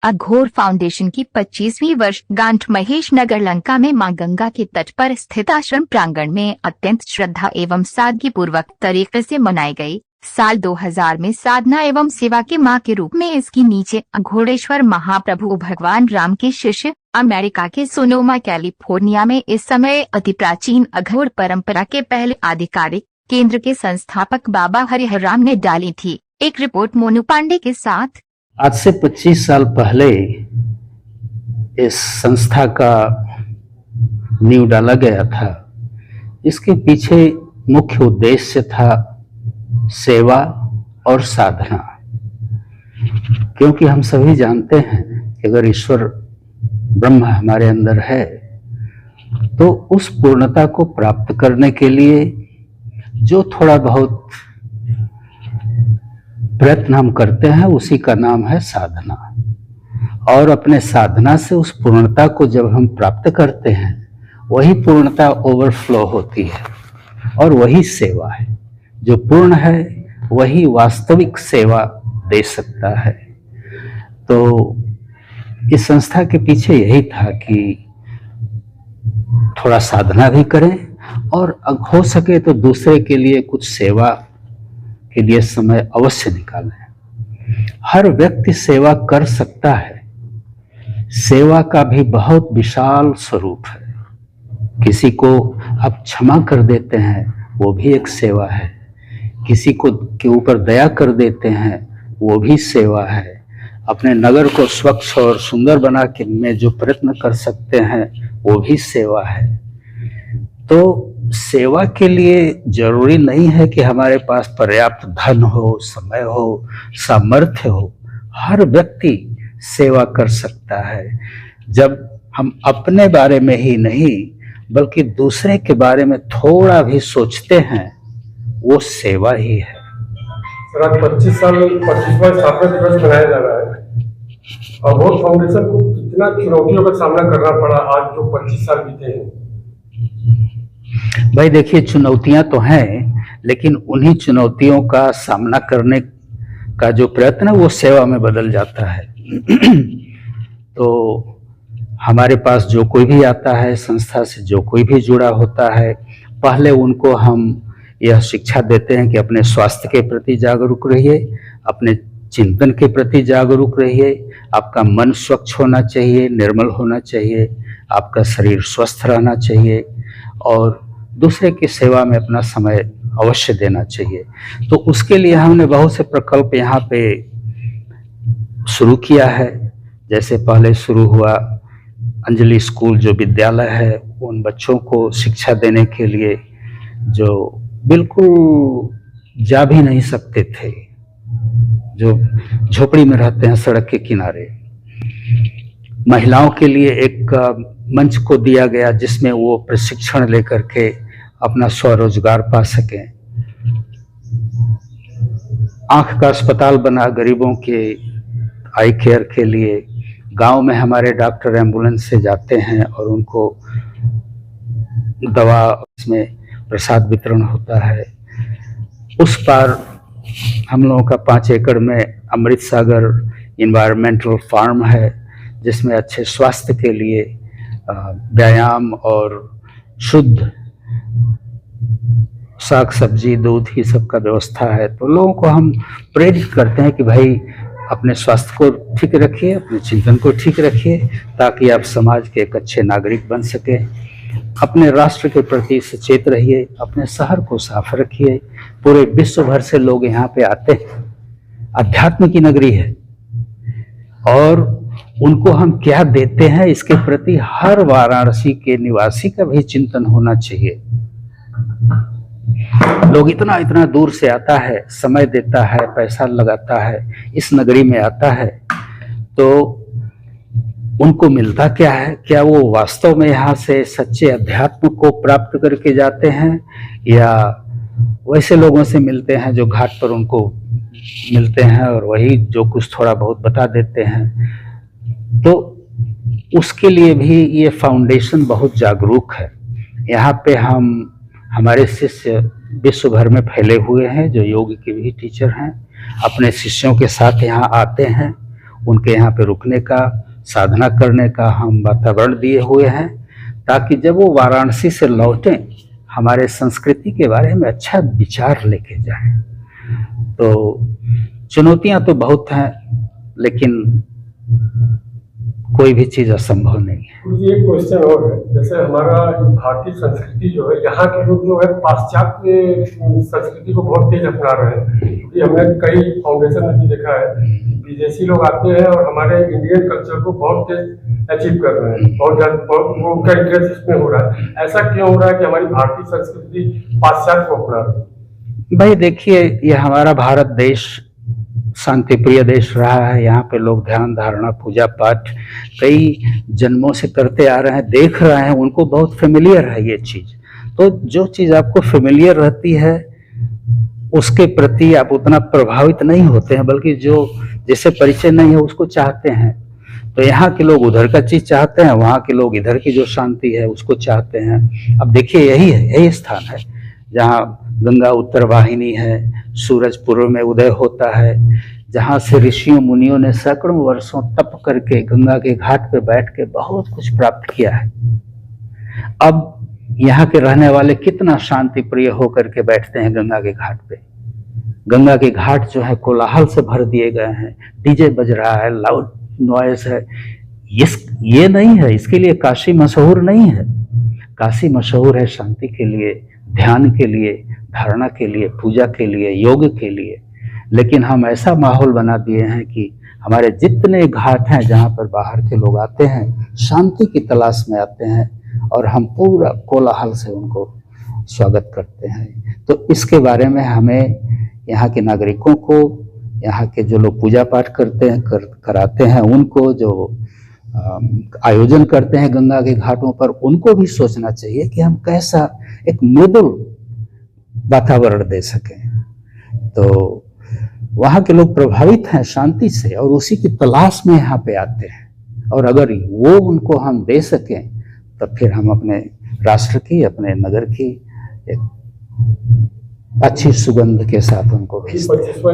अघोर foundation की 25वीं वर्षगांठ महेश नगर लंका में मां गंगा के तट पर स्थित आश्रम प्रांगण में अत्यंत श्रद्धा एवं सादगी पूर्वक तरीके से मनाई गई। साल 2000 में साधना एवं सेवा के मां के रूप में इसकी नीचे अघोरेश्वर महाप्रभु भगवान राम के शिष्य अमेरिका के सोनोमा कैलिफोर्निया में इस समय अति प्राचीन अघोर परंपरा के पहले आधिकारिक केंद्र के संस्थापक बाबा हरिहर राम ने डाली थी। एक रिपोर्ट मोनू पांडे के साथ। आज से 25 साल पहले इस संस्था का नींव डाला गया था। इसके पीछे मुख्य उद्देश्य था सेवा और साधना, क्योंकि हम सभी जानते हैं कि अगर ईश्वर ब्रह्म हमारे अंदर है तो उस पूर्णता को प्राप्त करने के लिए जो थोड़ा बहुत प्रयत्न हम करते हैं उसी का नाम है साधना। और अपने साधना से उस पूर्णता को जब हम प्राप्त करते हैं वही पूर्णता ओवरफ्लो होती है और वही सेवा है। जो पूर्ण है वही वास्तविक सेवा दे सकता है। तो इस संस्था के पीछे यही था कि थोड़ा साधना भी करें और हो सके तो दूसरे के लिए कुछ सेवा के लिए समय अवश्य निकालें। हर व्यक्ति सेवा कर सकता है। सेवा का भी बहुत विशाल स्वरूप है। किसी को आप क्षमा कर देते हैं वो भी एक सेवा है। किसी को के ऊपर दया कर देते हैं वो भी सेवा है। अपने नगर को स्वच्छ और सुंदर बना के में जो प्रयत्न कर सकते हैं वो भी सेवा है। तो सेवा के लिए जरूरी नहीं है कि हमारे पास पर्याप्त धन हो, समय हो, सामर्थ्य हो। हर व्यक्ति सेवा कर सकता है जब हम अपने बारे में ही नहीं बल्कि दूसरे के बारे में थोड़ा भी सोचते हैं, वो सेवा ही है। सर, आज 25वां स्थापना दिवस मनाया जा रहा है। अघोर फाउंडेशन को कितना चुनौतियों का सामना करना पड़ा आज जो 25 साल बीते हैं? भाई देखिए, चुनौतियां तो हैं, लेकिन उन्हीं चुनौतियों का सामना करने का जो प्रयत्न है वो सेवा में बदल जाता है। तो हमारे पास जो कोई भी आता है, संस्था से जो कोई भी जुड़ा होता है, पहले उनको हम यह शिक्षा देते हैं कि अपने स्वास्थ्य के प्रति जागरूक रहिए, अपने चिंतन के प्रति जागरूक रहिए। आपका मन स्वच्छ होना चाहिए, निर्मल होना चाहिए, आपका शरीर स्वस्थ रहना चाहिए और दूसरे की सेवा में अपना समय अवश्य देना चाहिए। तो उसके लिए हमने बहुत से प्रकल्प यहाँ पे शुरू किया है। जैसे पहले शुरू हुआ अंजलि स्कूल जो विद्यालय है, उन बच्चों को शिक्षा देने के लिए जो बिल्कुल जा भी नहीं सकते थे, जो झोपड़ी में रहते हैं सड़क के किनारे। महिलाओं के लिए एक मंच को दिया गया जिसमें वो प्रशिक्षण लेकर के अपना स्वरोजगार पा सकें। आंख का अस्पताल बना गरीबों के आई केयर के लिए। गांव में हमारे डॉक्टर एम्बुलेंस से जाते हैं और उनको दवा में प्रसाद वितरण होता है। उस पार हम लोगों का 5 एकड़ में अमृत सागर इन्वायरमेंटल फार्म है जिसमें अच्छे स्वास्थ्य के लिए व्यायाम और शुद्ध साग सब्जी, दूध ही सब का व्यवस्था है। तो लोगों को हम प्रेरित करते हैं कि भाई अपने स्वास्थ्य को ठीक रखिए, अपने चिंतन को ठीक रखिए ताकि आप समाज के एक अच्छे नागरिक बन सके। अपने राष्ट्र के प्रति सचेत रहिए, अपने शहर को साफ रखिए। पूरे विश्व भर से लोग यहाँ पे आते हैं। अध्यात्म की नगरी है और उनको हम क्या देते हैं इसके प्रति हर वाराणसी के निवासी का भी चिंतन होना चाहिए। लोग इतना दूर से आता है, समय देता है, पैसा लगाता है, इस नगरी में आता है, तो उनको मिलता क्या है? क्या वो वास्तव में यहाँ से सच्चे अध्यात्म को प्राप्त करके जाते हैं या वैसे लोगों से मिलते हैं जो घाट पर उनको मिलते हैं और वही जो कुछ थोड़ा बहुत बता देते हैं? तो उसके लिए भी ये फाउंडेशन बहुत जागरूक है। यहाँ पे हमारे शिष्य विश्व भर में फैले हुए हैं जो योग के भी टीचर हैं, अपने शिष्यों के साथ यहाँ आते हैं। उनके यहाँ पे रुकने का, साधना करने का हम वातावरण दिए हुए हैं, ताकि जब वो वाराणसी से लौटें हमारे संस्कृति के बारे में अच्छा विचार लेके जाएं। तो चुनौतियां तो बहुत हैं, लेकिन कोई भी चीज असंभव नहीं है। मुझे एक क्वेश्चन और है, जैसे हमारा भारतीय संस्कृति जो है, यहाँ के लोग जो है पाश्चात्य संस्कृति को बहुत तेज अपना रहे हैं, क्योंकि हमने कई फाउंडेशन में भी देखा है विदेशी लोग आते हैं और हमारे इंडियन कल्चर को बहुत तेज अचीव कर रहे हैं, बहुत उनका इंटरेस्ट इसमें हो रहा है। ऐसा क्यों हो रहा है कि हमारी भारतीय संस्कृति पाश्चात्य को अपना रही है? भाई देखिए, ये हमारा भारत देश शांति प्रिय देश रहा है। यहाँ पे लोग ध्यान धारणा पूजा पाठ कई जन्मों से करते आ रहे हैं, देख रहे हैं, उनको बहुत फेमिलियर है ये चीज। तो जो चीज आपको फेमिलियर रहती है उसके प्रति आप उतना प्रभावित नहीं होते हैं, बल्कि जो जिससे परिचय नहीं है उसको चाहते हैं। तो यहाँ के लोग उधर का चीज चाहते हैं, वहाँ के लोग इधर की जो शांति है उसको चाहते हैं। अब देखिए यही है, यही स्थान है जहाँ गंगा उत्तर वाहिनी है, सूरज पूर्व में उदय होता है, जहाँ से ऋषियों मुनियों ने सैकड़ों वर्षों तप करके गंगा के घाट पर बैठ के बहुत कुछ प्राप्त किया है। अब यहाँ के रहने वाले कितना शांति प्रिय होकर के बैठते हैं गंगा के घाट पे। गंगा के घाट जो है कोलाहल से भर दिए गए हैं, डीजे बज रहा है, लाउड नॉइस है। ये नहीं है, इसके लिए काशी मशहूर नहीं है। काशी मशहूर है शांति के लिए, ध्यान के लिए, धारणा के लिए, पूजा के लिए, योग के लिए। लेकिन हम ऐसा माहौल बना दिए हैं कि हमारे जितने घाट हैं जहाँ पर बाहर के लोग आते हैं, शांति की तलाश में आते हैं, और हम पूरा कोलाहल से उनको स्वागत करते हैं। तो इसके बारे में हमें यहाँ के नागरिकों को, यहाँ के जो लोग पूजा पाठ करते हैं कराते हैं, उनको जो आयोजन करते हैं गंगा के घाटों पर, उनको भी सोचना चाहिए कि हम कैसा एक मृदुल वातावरण दे सकें। तो वहाँ के लोग प्रभावित हैं शांति से और उसी की तलाश में यहाँ पे आते हैं, और अगर वो उनको हम दे सकें तो फिर हम अपने राष्ट्र की, अपने नगर की एक अच्छी सुगंध के साथ उनको भेजते हैं।